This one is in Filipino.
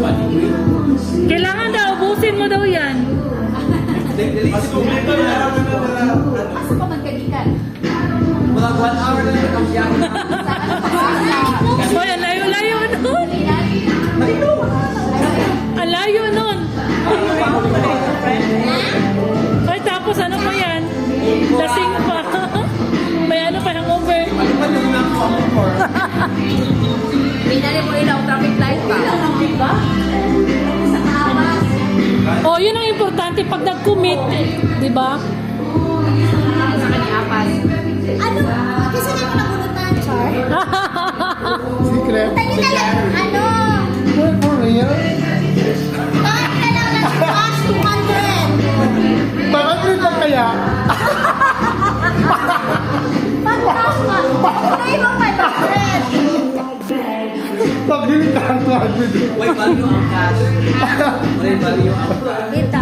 Kailangan daw, ubusin mo daw yan. Asa pa man kagikan? Mga 1 hour na lang ang biyahe. Hoy, ang layo-layo nun. Ang layo nun. Ay, tapos ano pa yan? Lasing pa. May ano pa, hangover. Pinali mo ilaw, traffic light pa. Sa kawas. Oh, yun ang importante pag nag-commit, di ba? Sa kaniapas. Ano? Kasi na mo nabunutan, Char? Secret. Tayo na lang, ano? For real? Bakit ka lang nag-cash 200? Bakit rin lang kaya? Pag-cash ka, tunay mo 500. Pag-hiling ka ang 200. May value ang cash. May value ang Dito